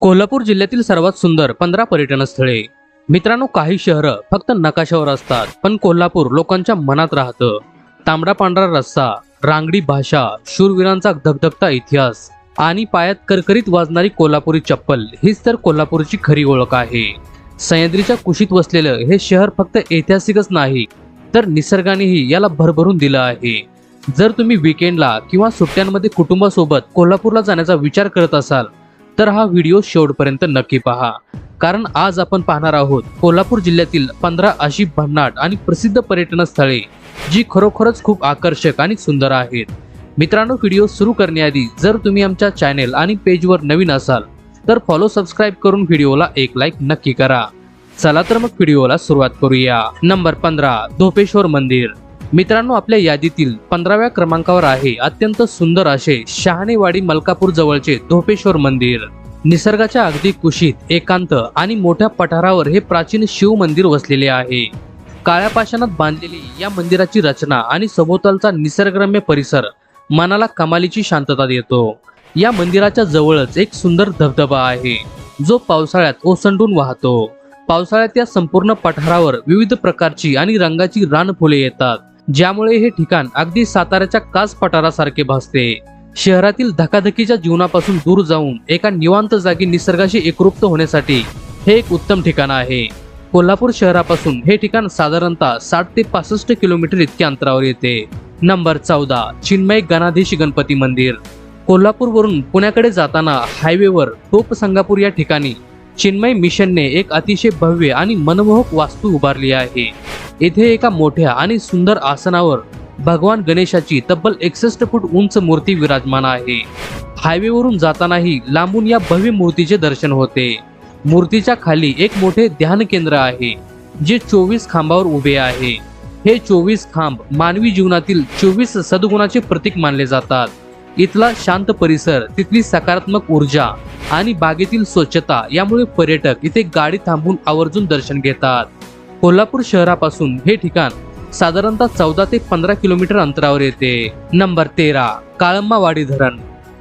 कोल्हापूर जिल्ह्यातील सर्वात सुंदर 15 पर्यटन स्थळे। मित्रांनो, काही शहरं फक्त नकाशावर असतात, पण कोल्हापूर लोकांच्या मनात राहतं। तांबडा पांढरा रस्सा, रांगडी भाषा, शूरवीरांचा धगधगता इतिहास आणि पायात करकरीत वाजणारी कोल्हापुरी चप्पल हीच तर कोल्हापूरची खरी ओळख आहे। सह्याद्रीच्या कुशीत वसलेलं हे शहर फक्त ऐतिहासिकच नाही, तर निसर्गानेही याला भरभरून दिलं आहे। जर तुम्ही वीकेंडला किंवा सुट्ट्यांमध्ये कुटुंबासोबत कोल्हापूरला जाण्याचा विचार करत असाल तर हा व्हिडिओ शेवटपर्यंत नक्की पहा, कारण आज आपण पाहणार आहोत कोल्हापूर जिल्ह्यातील 15 अशी भन्नाट आणि प्रसिद्ध पर्यटन स्थळे जी खरोखरच खूप आकर्षक आणि सुंदर आहेत। मित्रांनो, व्हिडिओ सुरू करण्याआधी जर तुम्ही आमच्या चॅनेल आणि पेजवर नवीन असाल तर फॉलो सबस्क्राईब करून व्हिडिओला एक लाईक नक्की करा। चला तर मग व्हिडिओला सुरुवात करूया। नंबर 15, धोपेश्वर मंदिर। मित्रांनो, आपल्या यादीतील 15व्या क्रमांकावर आहे अत्यंत सुंदर असे शहाणेवाडी मलकापूर जवळचे धोपेश्वर मंदिर। निसर्गाच्या अगदी कुशीत एकांत आणि मोठ्या पठारावर हे प्राचीन शिव मंदिर वसलेले आहे। काळ्या पाषाणात बांधलेली या मंदिराची रचना आणि सभोवतालचा निसर्गरम्य परिसर मनाला कमालीची शांतता देतो। या मंदिराच्या जवळच एक सुंदर धबधबा आहे जो पावसाळ्यात ओसंडून वाहतो। पावसाळ्यात या संपूर्ण पठारावर विविध प्रकारची आणि रंगाची रानफुले येतात, ज्यामुळे हे ठिकाण अगदी साताऱ्याच्या कास पठारासारखे भासते। शहरातील धकाधकीच्या जीवनापासून दूर जाऊन एका निवांत जागी निसर्गाशी एकरूप होण्यासाठी हे एक उत्तम ठिकाण आहे। कोल्हापूर शहरापासून हे ठिकाण साधारणतः 60 ते 65 किलोमीटर इतक्या अंतरावर येते। नंबर 14, चिन्मय गणाधीश गणपती मंदिर। कोल्हापूरवरून पुण्याकडे जाताना हायवेवर टोप संगापूर या ठिकाणी चिन्मय मिशनने एक अतिशय भव्य आणि मनमोहक वास्तू उभारली आहे। येथे एका मोठ्या आणि सुंदर आसनावर भगवान गणेशाची तब्बल 61 फूट उंच मूर्ती विराजमान आहे। हायवेवरून जातानाही लांबून या भव्य मूर्तीचे दर्शन होते। मूर्तीच्या खाली एक मोठे ध्यान केंद्र आहे जे 24 खांबावर उभे आहे। हे 24 खांब मानवी जीवनातील 24 सद्गुणाचे प्रतीक मानले जातात। इथला शांत परिसर, तिथली सकारात्मक ऊर्जा आणि बागेतील स्वच्छता यामुळे पर्यटक इथे गाडी थांबून आवर्जून दर्शन घेतात। कोल्हापूर शहरापासून हे ठिकाण साधारणतः 14 ते 15 किलोमीटर अंतरावर येते। नंबर 13, काळम्मावाडी धरण।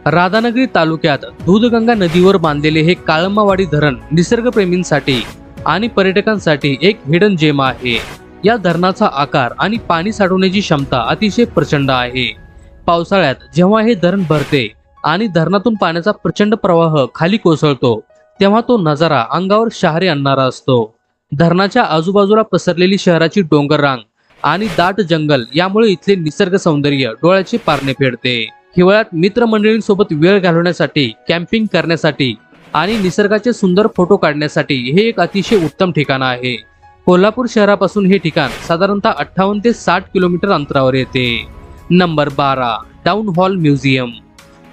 राधानगरी तालुक्यात दूधगंगा नदीवर बांधलेले हे काळम्मावाडी धरण निसर्गप्रेमींसाठी आणि पर्यटकांसाठी एक हिडन जेम आहे। या धरणाचा आकार आणि पाणी साठवण्याची क्षमता अतिशय प्रचंड आहे। पावसाळ्यात जेव्हा हे धरण भरते आणि धरणातून पाण्याचा प्रचंड प्रवाह खाली कोसळतो, तेव्हा तो नजारा अंगावर शहारे आणणारा असतो। धरणाच्या आजूबाजूला पसरलेली शहराची डोंगररांग आणि दाट जंगल यामुळे इथले निसर्ग सौंदर्य डोळ्याचे पारणे फेडते। हिवाळ्यात मित्रमंडळींसोबत वेळ घालवण्यासाठी, कॅम्पिंग करण्यासाठी आणि निसर्गाचे सुंदर फोटो काढण्यासाठी हे एक अतिशय उत्तम ठिकाण आहे। कोल्हापूर शहरापासून हे ठिकाण साधारणतः 58 ते 60 किलोमीटर अंतरावर येते। Number 12, town hall museum.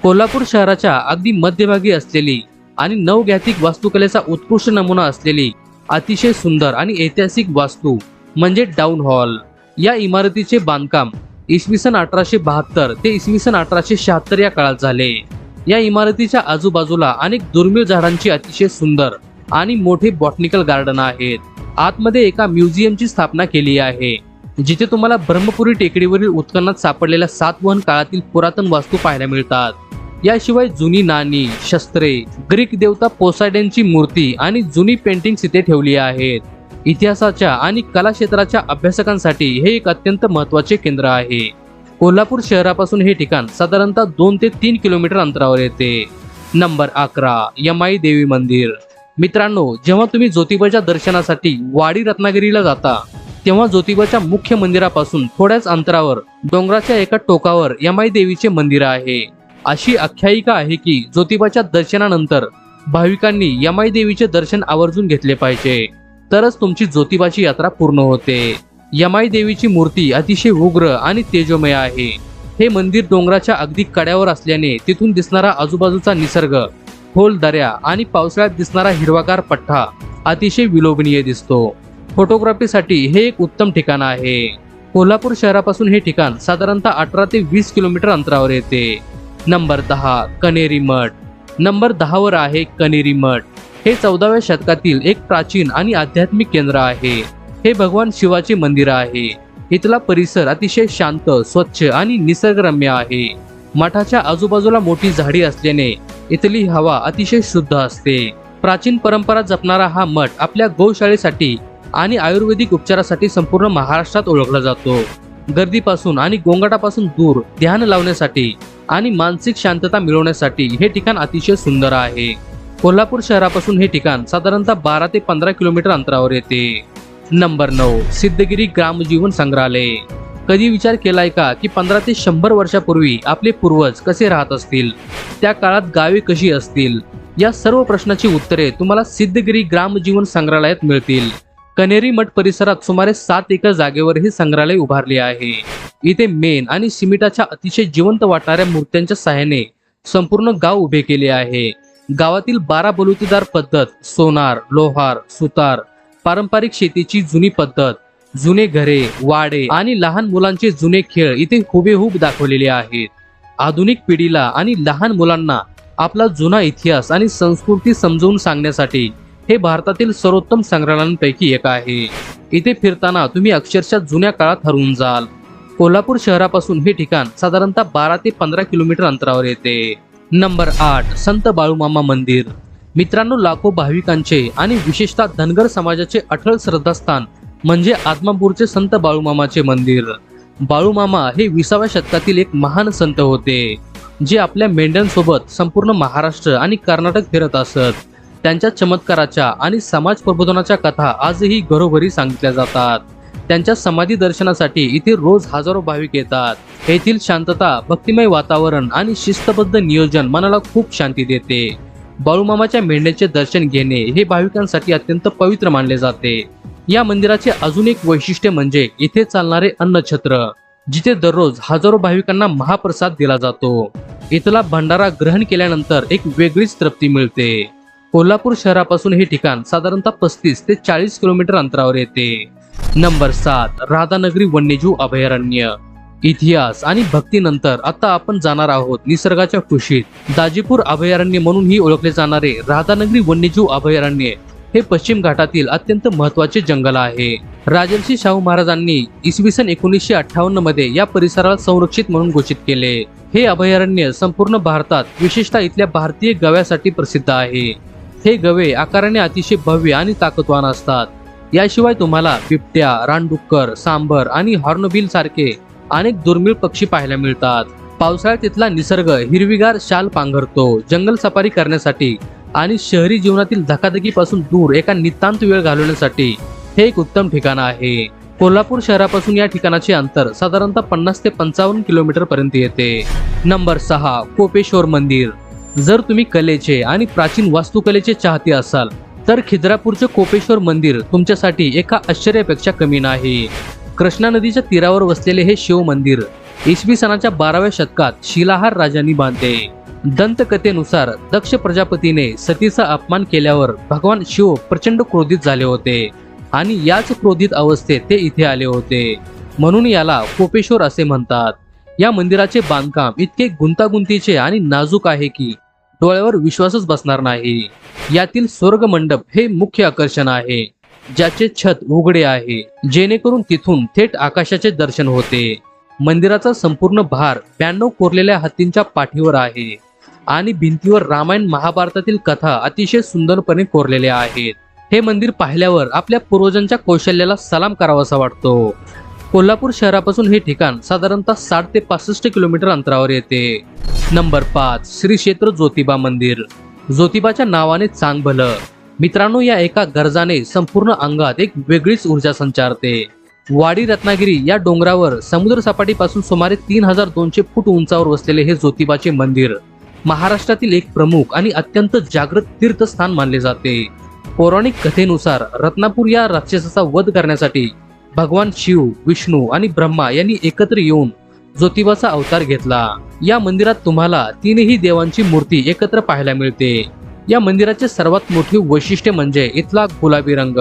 Kolhapur शहराच्या अगदी मध्यभागी असलेली आणि नवघातिक वास्तुकलेचा उत्कृष्ट नमुना असलेली अतिशय सुंदर आणि ऐतिहासिक वास्तू म्हणजे टाउन हॉल। या इमारतीचे बांधकाम इसवी सन 1872 ते इसवी सन 1876 या काळात झाले। या इमारतीच्या आजूबाजूला अनेक दुर्मिळ झाडांची अतिशय सुंदर आणि मोठे बॉटनिकल गार्डन आहेत। आतमध्ये एका म्युझियमची स्थापना केली आहे, जिथे तुम्हाला ब्रह्मपुरी टेकडीवरील उत्खननात सापडलेल्या सातवाहन काळातील पुरातन वास्तू पाहायला मिळतात। याशिवाय जुनी नाणी, शस्त्रे, ग्रीक देवता पोसायडनची मूर्ती आणि जुनी पेंटिंग्स इथे ठेवली आहेत। इतिहासाच्या आणि कला क्षेत्राच्या अभ्यासकांसाठी हे एक अत्यंत महत्त्वाचे केंद्र आहे। कोल्हापूर शहरापासून हे ठिकाण साधारणतः 2 ते 3 किलोमीटर अंतरावर येते। नंबर 11, यमाई देवी मंदिर। मित्रांनो, जेव्हा तुम्ही ज्योतिबाच्या दर्शनासाठी वाडी रत्नागिरीला जाता तेव्हा ज्योतिबाच्या मुख्य मंदिरापासून थोड्याच अंतरावर डोंगराच्या एका टोकावर यमाई देवीचे मंदिर आहे। अशी आख्यायिका आहे की ज्योतिबाच्या दर्शनानंतर भाविकांनी यमाई देवीचे दर्शन आवर्जून घेतले पाहिजे, तरच तुमची ज्योतिबाची यात्रा पूर्ण होते। यमाई देवीची मूर्ती अतिशय उग्र आणि तेजोमय आहे। हे मंदिर डोंगराच्या अगदी कड्यावर असल्याने तिथून दिसणारा आजूबाजूचा निसर्ग, खोल दऱ्या आणि पावसाळ्यात दिसणारा हिरवागार पठ्ठा अतिशय विलोभनीय दिसतो। फोटोग्राफीसाठी हे एक उत्तम ठिकाण आहे। कोल्हापूर शहरापासून हे ठिकाण साधारणतः 18 ते 20 किलोमीटर अंतरावर येते। नंबर 10, कनेरी मठ। नंबर 10 वर आहे कनेरी मठ। हे 14व्या शतकातील एक प्राचीन आणि आध्यात्मिक केंद्र आहे। हे भगवान शिवाचे मंदिर आहे। इथला परिसर अतिशय शांत, स्वच्छ आणि निसर्गरम्य आहे। मठाच्या आजूबाजूला मोठी झाडी असल्याने इथली हवा अतिशय शुद्ध असते. प्राचीन परंपरा जपणारा हा मठ आपल्या गौशाळेसाठी आणि आयुर्वेदिक उपचारासाठी संपूर्ण महाराष्ट्रात ओळखला जातो. गर्दीपासून आणि गोंगाटापासून दूर ध्यान लावण्यासाठी आणि मानसिक शांतता मिळवण्यासाठी हे ठिकाण अतिशय सुंदर आहे. कोल्हापूर शहरापासून हे ठिकाण साधारणतः 12 ते 15 किलोमीटर अंतरावर येते. नंबर 9, सिद्धगिरी ग्रामजीवन संग्रहालय. कधी विचार केलाय का की 15 ते 100 वर्षापूर्वी आपले पूर्वज कसे राहत असतील, त्या काळात गावे कशी असतील? या सर्व प्रश्नाची उत्तरे तुम्हाला सिद्धगिरी ग्रामजीवन संग्रहालयात मिळतील. कनेरी मठ परिसरात सुमारे 7 एकर जागेवर हे संग्रहालय उभारले आहे. इथे मेण आणि सिमेंटाच्या अतिशय जिवंत वाटणाऱ्या मूर्त्यांच्या सहाय्याने संपूर्ण गाव उभे केले आहे. गावातील 12 बलुतेदार पद्धत, सोनार, लोहार, सुतार, पारंपरिक शेतीची जुनी पद्धत, जुने घरे, वाडे आणि लहान मुलांचे जुने खेळ इथे हुबेहूब दाखवलेले आहेत. आधुनिक पिढीला आणि लहान मुलांना आपला जुना इतिहास आणि संस्कृती समजावून सांगण्यासाठी हे भारतातील सर्वोत्तम संग्रहालयांपैकी एक आहे. इथे फिरताना तुम्ही अक्षरशः जुन्या काळात हरवून जाल. कोल्हापूर शहरापासून हे ठिकाण साधारणतः 12 ते 15 किलोमीटर अंतरावर येते. नंबर 8, संत बाळूमामा मंदिर. मित्रांनो, लाखो भाविकांचे आणि विशेषतः धनगर समाजाचे अठळ श्रद्धास्थान म्हणजे आदमापूरचे संत बाळूमामाचे मंदिर. बाळूमामा हे 20व्या शतकातील एक महान संत होते, जे आपल्या मेंढ्यांसोबत संपूर्ण महाराष्ट्र आणि कर्नाटक फिरत असत. त्यांच्या चमत्काराच्या आणि समाज प्रबोधनाच्या कथा आजही घरोघरी सांगितल्या जातात. त्यांच्या समाधी दर्शनासाठी इथे रोज हजारो भाविक येतात. येथील शांतता, भक्तिमय वातावरण आणि शिस्तबद्ध नियोजन मनाला खूप शांती देते. बाळूमामाच्या मेंढ्याचे दर्शन घेणे हे भाविकांसाठी अत्यंत पवित्र मानले जाते. या मंदिराचे अजून एक वैशिष्ट्य म्हणजे इथे चालणारे अन्नछत्र, जिथे दररोज हजारो भाविकांना महाप्रसाद दिला जातो. इथला भंडारा ग्रहण केल्यानंतर एक वेगळीच तृप्ती मिळते. कोल्हापूर शहरापासून हे ठिकाण साधारणतः 35 ते 40 किलोमीटर अंतरावर येते. नंबर 7, राधानगरी वन्यजीव अभयारण्य. इतिहास आणि भक्तीनंतर आता आपण जाणार आहोत निसर्गाच्या कुशीत. दाजीपूर अभयारण्य म्हणूनही ओळखले जाणारे राधानगरी वन्यजीव अभयारण्य हे पश्चिम घाटातील अत्यंत महत्त्वाचे जंगल आहे. राजर्षी शाहू महाराजांनी इसवी सन 1958 मध्ये या परिसराला संरक्षित म्हणून घोषित केले. हे अभयारण्य संपूर्ण भारतात, विशेषतः इथल्या भारतीय गव्यासाठी प्रसिद्ध आहे. हे गवे आकाराने अतिशय भव्य आणि ताकदवान असतात. याशिवाय तुम्हाला बिबट्या, रानडुक्कर, सांबर आणि हॉर्नबिल सारखे अनेक दुर्मिळ पक्षी पाहायला मिळतात. पावसाळ्यात तिथला निसर्ग हिरवीगार शाल पांघरतो. जंगल सफारी करण्यासाठी आणि शहरी जीवनातील धकाधकीपासून दूर एका नितांत वेळ घालवण्यासाठी हे एक उत्तम ठिकाण आहे. कोल्हापूर शहरापासून या ठिकाणाचे अंतर साधारणतः 50 ते 55 किलोमीटर पर्यंत येते. नंबर 6, कोपेश्वर मंदिर. जर तुम्ही कलेचे आणि प्राचीन वास्तुकलेचे चाहते असाल तर खिद्रापूरचे कोपेश्वर मंदिर तुमच्यासाठी एका आश्चर्यापेक्षा कमी नाही. कृष्णा नदीच्या तीरावर वसलेले हे शिव मंदिर इसवी सनाच्या 12व्या शतकात शिलाहार राजांनी बांधले. दंतकथेनुसार दक्ष प्रजापतीने सतीचा अपमान केल्यावर भगवान शिव प्रचंड क्रोधित झाले होते आणि याच क्रोधित अवस्थेत ते इथे आले होते. म्हणून याला कोपेश्वर असे म्हणतात. या मंदिराचे बांधकाम इतके गुंतागुंतीचे आणि नाजूक आहे की डोळ्यावर विश्वासच बसणार नाही. यातील स्वर्ग मंडप हे मुख्य आकर्षण आहे, ज्याचे छत उघडे आहे, जेणेकरून तिथून थेट आकाशाचे दर्शन होते. मंदिराचा संपूर्ण भार 92 कोरलेल्या हत्तींच्या पाठीवर आहे आणि भिंतीवर रामायण महाभारतातील कथा अतिशय सुंदरपणे कोरलेल्या आहेत. हे मंदिर पाहिल्यावर आपल्या पूर्वजांच्या कौशल्याला सलाम करावासा वाटतो. कोल्हापूर शहरापासून हे ठिकाण साधारणतः 60 ते 65 किलोमीटर अंतरावर येते. नंबर 5, श्री क्षेत्र ज्योतिबा मंदिर. ज्योतिबाच्या नावाने चांग भलं. मित्रांनो, या एका गरजाने संपूर्ण अंगात एक वेगळीच ऊर्जा संचारते. वाडी रत्नागिरी या डोंगरावर समुद्र सपाटीपासून सुमारे 3200 फूट उंचावर वसलेले हे ज्योतिबाचे मंदिर महाराष्ट्रातील एक प्रमुख आणि अत्यंत जागृत तीर्थस्थान मानले जाते. पौराणिक कथेनुसार रत्नापूर या राक्षसाचा वध करण्यासाठी भगवान शिव, विष्णू आणि ब्रह्मा यांनी एकत्र येऊन ज्योतिबाचा अवतार घेतला. या मंदिरात तुम्हाला तीनही देवांची मूर्ती एकत्र पाहायला मिळते. या मंदिराचे सर्वात मोठे वैशिष्ट्य म्हणजे इथला गुलाबी रंग.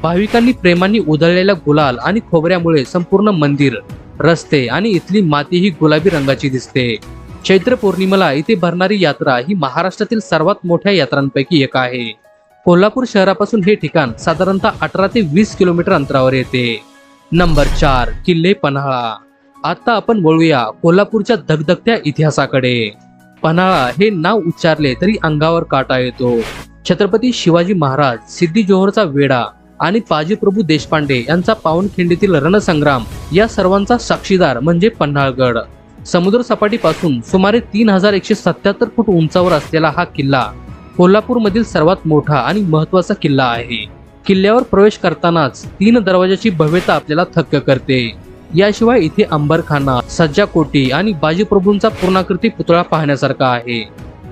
भाविकांनी प्रेमाने उधळलेल्या गुलाल आणि खोबऱ्यामुळे संपूर्ण मंदिर, रस्ते आणि इथली माती ही गुलाबी रंगाची दिसते. चैत्र पौर्णिमेला इथे भरणारी यात्रा ही महाराष्ट्रातील सर्वात मोठ्या यात्रांपैकी एक आहे. कोल्हापूर शहरापासून हे ठिकाण साधारणतः 18 ते 20 किलोमीटर अंतरावर येते. नंबर 4, किल्ले पन्हाळा. आता आपण वळूया कोल्हापूरच्या धगधगत्या इतिहासाकडे. पन्हाळा हे नाव उच्चारले तरी अंगावर काटा येतो. छत्रपती शिवाजी महाराज, सिद्धी जोहरचा वेढा आणि बाजीप्रभू देशपांडे यांचा पावनखिंडीतील रणसंग्राम या सर्वांचा साक्षीदार म्हणजे पन्हाळगड. समुद्र सपाटीपासून सुमारे 3177 फूट उंचावर असलेला हा किल्ला कोल्हापूरमधील सर्वात मोठा आणि महत्त्वाचा किल्ला आहे. किल्ल्यावर प्रवेश करतानाच 3 दरवाजाची भव्यता आपल्याला थक्क करते. याशिवाय इथे अंबरखाना, सज्जाकोटी आणि बाजीप्रभूंचा पूर्णाकृती पुतळा पाहण्यासारखा आहे.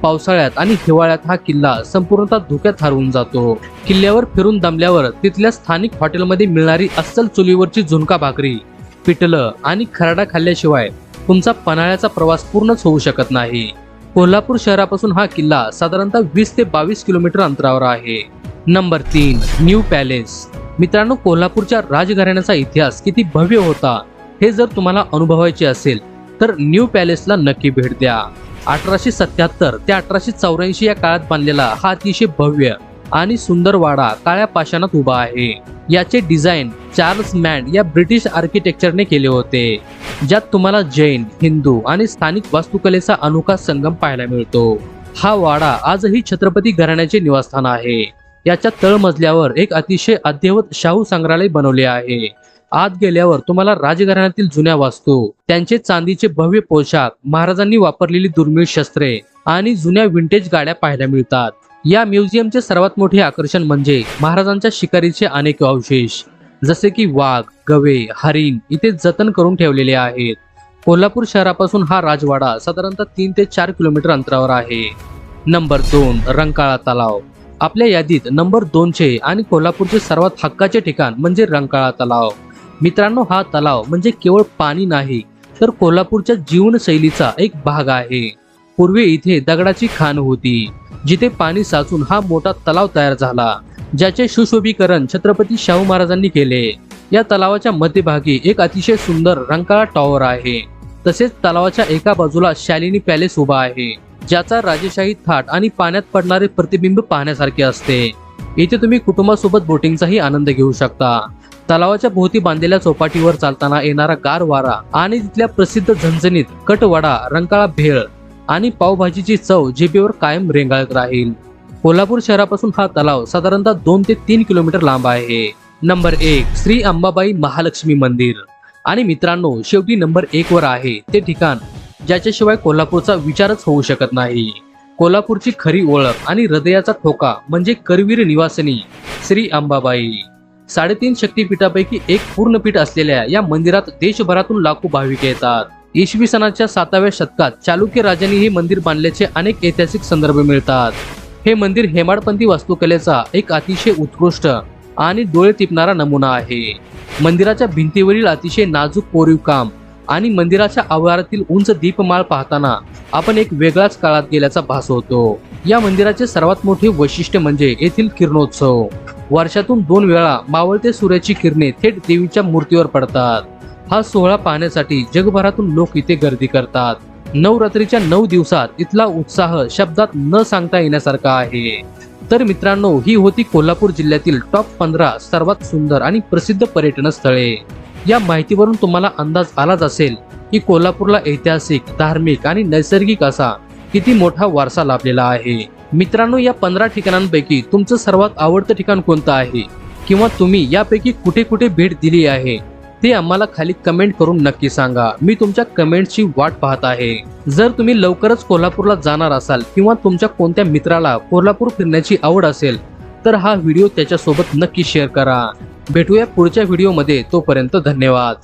पावसाळ्यात आणि हिवाळ्यात हा किल्ला संपूर्णतः धुक्यात हरवून जातो. किल्ल्यावर फिरून दमल्यावर तिथल्या स्थानिक हॉटेलमध्ये मिळणारी अस्सल चुलीवरची झुणका भाकरी, पिठलं आणि खरडा खाल्ल्याशिवाय तुमचा पन्हाळ्याचा प्रवास पूर्णच होऊ शकत नाही. कोल्हापूर शहरापासून हा किल्ला साधारणतः 20 ते 22 किलोमीटर अंतरावर आहे. Number 3, new palace. मित्रांनो, कोल्हापूरच्या राजघराण्याचा इतिहास किती भव्य होता हे जर तुम्हाला अनुभवायचे असेल तर न्यू पॅलेसला नक्की भेट द्या. 1877 ते 1884 या काळात बांधलेला हा अतिशय भव्य आणि सुंदर वाडा काळ्या पाषाणात उभा आहे. याचे डिझाईन चार्ल्स मॅन्ड या ब्रिटिश आर्किटेक्चरने केले होते, ज्यात तुम्हाला जैन, हिंदू आणि स्थानिक वास्तुकलेचा अनोखा संगम पाहायला मिळतो. हा वाडा आजही छत्रपती घराण्याचे निवासस्थान आहे. याच्या तळमजल्यावर एक अतिशय अद्ययावत शाहू संग्रहालय बनवले आहे. आत गेल्यावर तुम्हाला राजघराण्यातील जुन्या वस्तू, त्यांचे चांदीचे भव्य पोशाख, महाराजांनी वापरलेली दुर्मिळ शस्त्रे आणि जुन्या विंटेज गाड्या पाहायला मिळतात. या म्युझियमचे सर्वात मोठे आकर्षण म्हणजे महाराजांच्या शिकारीचे अनेक अवशेष, जसे की वाघ, गवे, हरिण इथे जतन करून ठेवलेले आहेत. कोल्हापूर शहरापासून हा राजवाडा साधारणतः 3 ते 4 किलोमीटर अंतरावर आहे. नंबर 2, रंकाळा तलाव. आपल्या यादीत नंबर 2चे आणि कोल्हापूरचे सर्वात हक्काचे ठिकाण म्हणजे रंकाळा तलाव. मित्रांनो, हा तलाव म्हणजे केवळ पाणी नाही तर कोल्हापूरच्या जीवनशैलीचा एक भाग आहे. पूर्वी इथे दगडाची खाण होती, जिथे पाणी साचून हा मोठा तलाव तयार झाला, ज्याचे सुशोभीकरण छत्रपती शाहू महाराजांनी केले. या तलावाच्या मध्यभागी एक अतिशय सुंदर रंकाळा टॉवर आहे. तसेच तलावाच्या एका बाजूला शालिनी पॅलेस उभा आहे, ज्याचा राजेशाही थाट आणि पाण्यात पडणारे प्रतिबिंब पाहण्यासारखे असते. इथे तुम्ही कुटुंबासोबत बोटिंगचाही आनंद घेऊ शकता. तलावाच्या भोवती बांधलेल्या चौपाटीवर चालताना येणारा गार वारा आणि तिथल्या प्रसिद्ध झणझणीत कटवडा, रंकाळा भेळ आणि पावभाजीची चव जिभेवर कायम रेंगाळत राहील. कोल्हापूर शहरापासून हा तलाव साधारणतः 2 ते 3 किलोमीटर लांब आहे. नंबर 1, श्री अंबाबाई महालक्ष्मी मंदिर. आणि मित्रांनो, शेवटी नंबर 1 वर आहे ते ठिकाण ज्याच्याशिवाय कोल्हापूरचा विचारच होऊ शकत नाही. कोल्हापूरची खरी ओळख आणि हृदयाचा ठोका म्हणजे करवीर निवासिनी श्री अंबाबाई. 3.5 शक्तीपीठापैकी एक पूर्ण पीठ असलेल्या या मंदिरात देशभरातून लाखो भाविक येतात. इसवी सनाच्या 7व्या शतकात चालुक्य राजांनी हे मंदिर बांधल्याचे अनेक ऐतिहासिक संदर्भ मिळतात. हे मंदिर हेमाडपंथी वास्तुकलेचा एक अतिशय उत्कृष्ट आणि डोळे टिपणारा नमुना आहे. मंदिराच्या भिंतीवरील अतिशय नाजूक कोरीव काम आणि मंदिराच्या आवारातील उंच दीपमाळ पाहताना आपण एक वेगळाच काळात गेल्याचा भास होतो. या मंदिराचे सर्वात मोठे वैशिष्ट्य म्हणजे येथील किरणोत्सव. वर्षातून 2 वेळा मावळते सूर्याची किरणे थेट देवीच्या मूर्तीवर पडतात. हा सोहळा पाहण्यासाठी जगभरातून लोक इथे गर्दी करतात. नवरात्रीच्या 9 दिवसात इथला उत्साह शब्दात न सांगता येण्यासारखा आहे. तर मित्रांनो, ही होती कोल्हापूर जिल्ह्यातील टॉप 15 सर्वात सुंदर आणि प्रसिद्ध पर्यटन स्थळे. या माहितीवरून तुम्हाला अंदाज आलाच असेल की कोल्हापूरला ऐतिहासिक, धार्मिक आणि नैसर्गिक असा किती मोठा वारसा लाभलेला आहे. मित्रांनो, या 15 ठिकाणांपैकी तुमचं सर्वात आवडतं ठिकाण कोणतं आहे किंवा तुम्ही यापैकी कुठे कुठे भेट दिली आहे ते आम्हाला खाली कमेंट करून नक्की सांगा. मी तुमच्या कमेंटची वाट पाहत आहे. जर तुम्ही लवकरच कोल्हापूरला जाणार असाल किंवा तुमच्या कोणत्या मित्राला कोल्हापूर फिरण्याची आवड असेल तर हा व्हिडिओ त्याच्यासोबत नक्की शेअर करा. भेटूया पुढच्या व्हिडिओमध्ये. तोपर्यंत धन्यवाद.